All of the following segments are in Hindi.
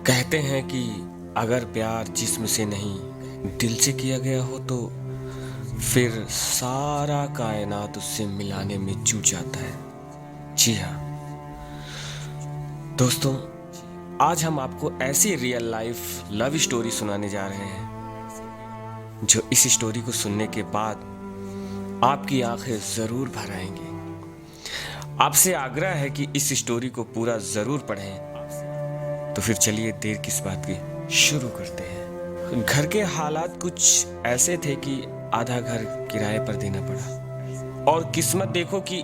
कहते हैं कि अगर प्यार जिस्म से नहीं दिल से किया गया हो तो फिर सारा कायनात उससे मिलाने में जुट जाता है। जी हाँ दोस्तों, आज हम आपको ऐसी रियल लाइफ लव स्टोरी सुनाने जा रहे हैं जो इस स्टोरी को सुनने के बाद आपकी आंखें जरूर भर आएंगी। आपसे आग्रह है कि इस स्टोरी को पूरा जरूर पढ़ें। तो फिर चलिए देर किस बात की, शुरू करते हैं। घर के हालात कुछ ऐसे थे कि आधा घर किराए पर देना पड़ा। और किस्मत देखो कि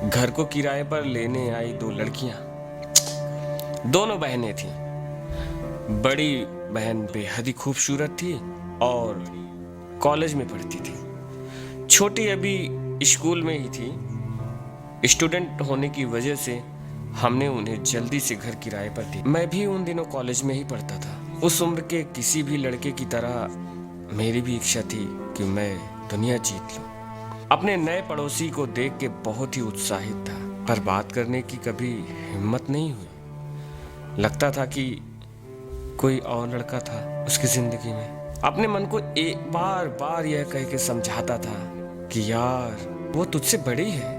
घर को किराए पर लेने आई दो लड़कियां, दोनों बहनें थीं। बड़ी बहन बेहद ही खूबसूरत थी और कॉलेज में पढ़ती थी। छोटी अभी स्कूल में ही थी। स्टूडेंट होने की वजह से हमने उन्हें जल्दी से घर किराए पर दी। मैं भी उन दिनों कॉलेज में ही पढ़ता था। उस उम्र के किसी भी लड़के की तरह मेरी भी इच्छा थी कि मैं दुनिया जीत लूं। अपने नए पड़ोसी को देख के बहुत ही उत्साहित था, पर बात करने की कभी हिम्मत नहीं हुई। लगता था कि कोई और लड़का था उसकी जिंदगी में। अपने मन को एक बार बार यह कह के समझाता था कि यार वो तुझसे बड़ी है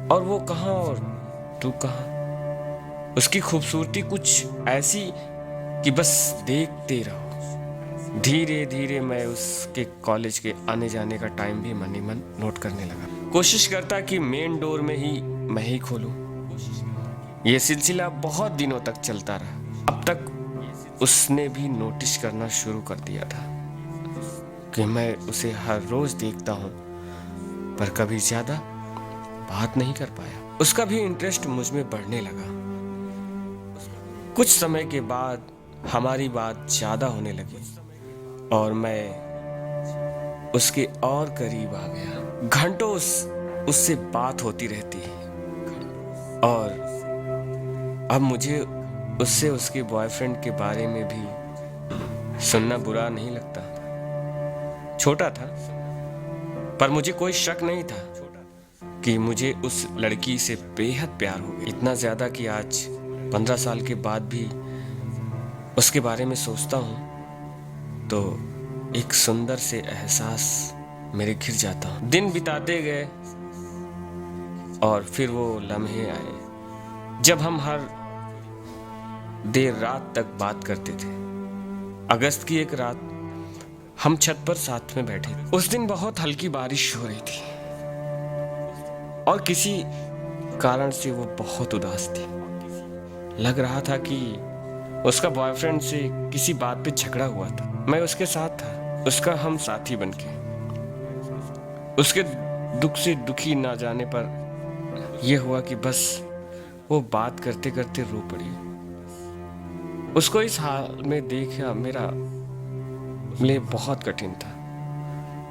और वो कहाँ और तू कहाँ। उसकी खूबसूरती कुछ ऐसी कि बस देखते रहो। धीरे धीरे मैं उसके कॉलेज के आने जाने का टाइम भी मन ही मन नोट करने लगा। कोशिश करता कि मेन डोर में ही मैं ही खोलूं। यह सिलसिला बहुत दिनों तक चलता रहा। अब तक उसने भी नोटिस करना शुरू कर दिया था कि मैं उसे हर रोज देखता हूं, पर कभी ज्यादा बात नहीं कर पाया। उसका भी इंटरेस्ट मुझ में बढ़ने लगा। कुछ समय के बाद हमारी बात ज्यादा होने लगी और मैं उसके और करीब आ गया। घंटों उससे बात होती रहती और अब मुझे उससे उसके बॉयफ्रेंड के बारे में भी सुनना बुरा नहीं लगता। छोटा था, पर मुझे कोई शक नहीं था कि मुझे उस लड़की से बेहद प्यार हो गया। इतना ज्यादा कि आज 15 साल के बाद भी उसके बारे में सोचता हूँ तो एक सुंदर से एहसास मेरे घिर जाता हूँ। दिन बिताते गए और फिर वो लम्हे आए जब हम हर देर रात तक बात करते थे। अगस्त की एक रात हम छत पर साथ में बैठे थे। उस दिन बहुत हल्की बारिश हो रही थी और किसी कारण से वो बहुत उदास थी। लग रहा था कि उसका बॉयफ्रेंड से किसी बात पे झगड़ा हुआ था। मैं उसके साथ था, उसका हम साथी बनके। उसके दुख से दुखी ना जाने पर यह हुआ कि बस वो बात करते करते रो पड़ी। उसको इस हाल में देखा मेरा लिए बहुत कठिन था।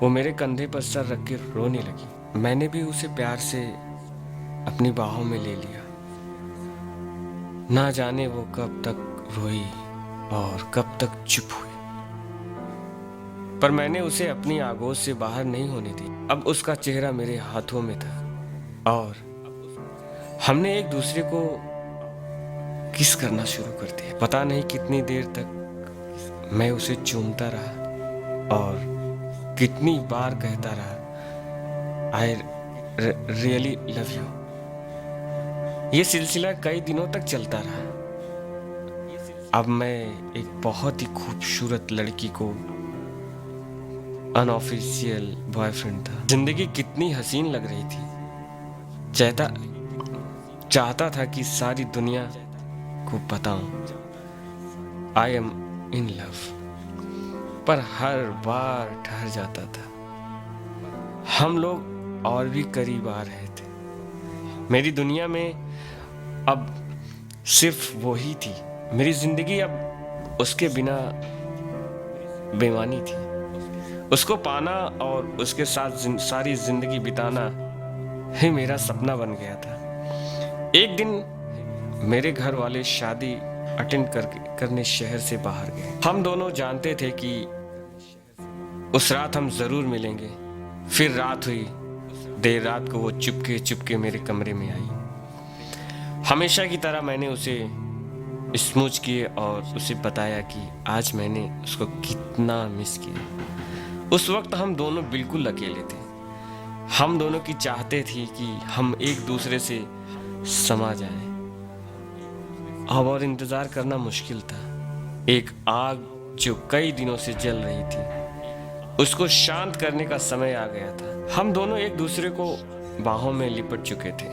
वो मेरे कंधे पर सर रख के रोने लगी। मैंने भी उसे प्यार से अपनी बाहों में ले लिया। ना जाने वो कब तक रोई और कब तक चुप हुई, पर मैंने उसे अपनी आगोश से बाहर नहीं होने दी। अब उसका चेहरा मेरे हाथों में था और हमने एक दूसरे को किस करना शुरू कर दिया। पता नहीं कितनी देर तक मैं उसे चूमता रहा और कितनी बार कहता रहा आई रियली लव यू। ये सिलसिला कई दिनों तक चलता रहा। अब मैं एक बहुत ही खूबसूरत लड़की को अनऑफिशियल बॉयफ्रेंड था। जिंदगी कितनी हसीन लग रही थी। चाहता था कि सारी दुनिया को बताऊं आई एम इन लव, पर हर बार ठहर जाता था। हम लोग और भी करीब आ रहे थे। मेरी दुनिया में अब सिर्फ वो ही थी। मेरी जिंदगी अब उसके बिना बेमानी थी। उसको पाना और उसके साथ सारी जिंदगी बिताना ही मेरा सपना बन गया था। एक दिन मेरे घर वाले शादी अटेंड करने शहर से बाहर गए। हम दोनों जानते थे कि उस रात हम जरूर मिलेंगे। फिर रात हुई। देर रात को वो चुपके चुपके मेरे कमरे में आई। हमेशा की तरह मैंने उसे स्मूच किए और उसे बताया कि आज मैंने उसको कितना मिस किया। उस वक्त हम दोनों बिल्कुल अकेले थे। हम दोनों की चाहते थी कि हम एक दूसरे से समा जाएं। अब और इंतज़ार करना मुश्किल था। एक आग जो कई दिनों से जल रही थी, उसको शांत करने का समय आ गया था। हम दोनों एक दूसरे को बाहों में लिपट चुके थे।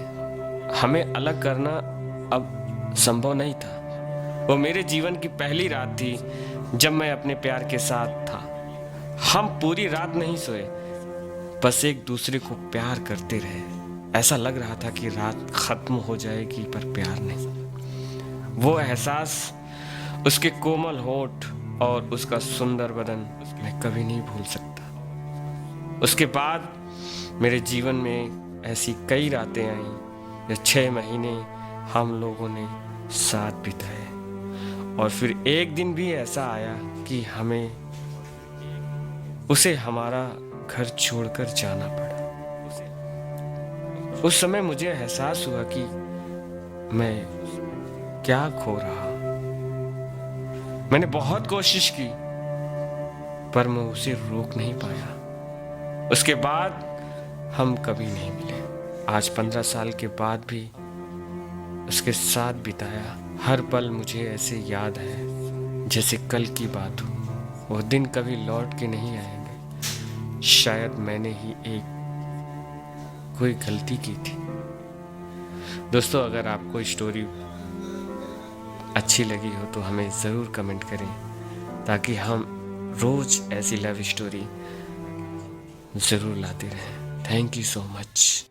हमें अलग करना अब संभव नहीं था। वो मेरे जीवन की पहली रात थी जब मैं अपने प्यार के साथ था। हम पूरी रात नहीं सोए, बस एक दूसरे को प्यार करते रहे। ऐसा लग रहा था कि रात खत्म हो जाएगी, पर प्यार नहीं। वो एहसास, उसके कोमल होठ और उसका सुंदर बदन मैं कभी नहीं भूल सकता। उसके बाद मेरे जीवन में ऐसी कई रातें आईं। 6 महीने हम लोगों ने साथ बिताए और फिर एक दिन भी ऐसा आया कि हमें उसे हमारा घर छोड़कर जाना पड़ा। उस समय मुझे एहसास हुआ कि मैं क्या खो रहा। मैंने बहुत कोशिश की, पर मैं उसे रोक नहीं पाया। उसके बाद हम कभी नहीं मिले। आज 15 साल के बाद भी उसके साथ बिताया हर पल मुझे ऐसे याद है जैसे कल की बात हो। वो दिन कभी लौट के नहीं आएंगे। शायद मैंने ही एक कोई गलती की थी। दोस्तों, अगर आपको स्टोरी अच्छी लगी हो तो हमें ज़रूर कमेंट करें, ताकि हम रोज़ ऐसी लव स्टोरी ज़रूर लाते रहें। Thank you so much.